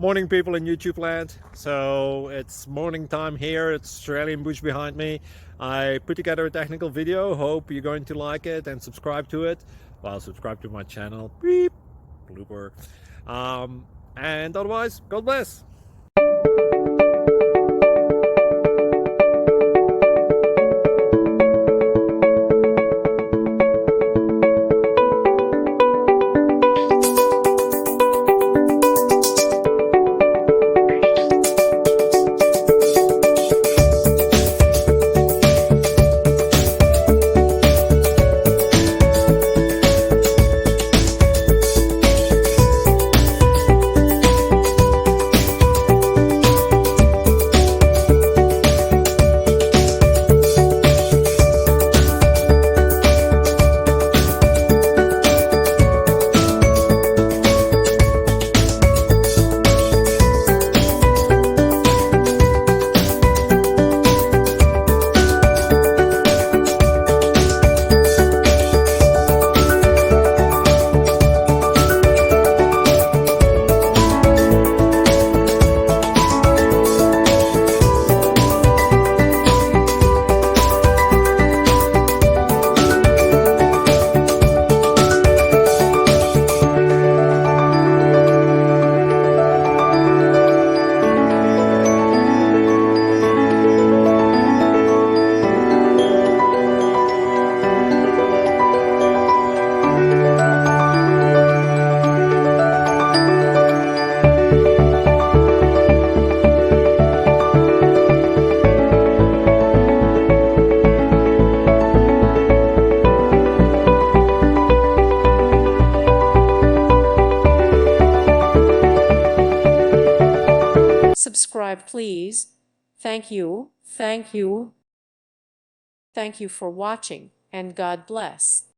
Morning, people in YouTube land. So it's morning time here. It's Australian bush behind me. I put together a technical video. Hope you're going to like it and subscribe to it. Well, subscribe to my channel. Beep. Blooper. And otherwise, God bless. Subscribe, please. Thank you. Thank you. Thank you for watching, and God bless.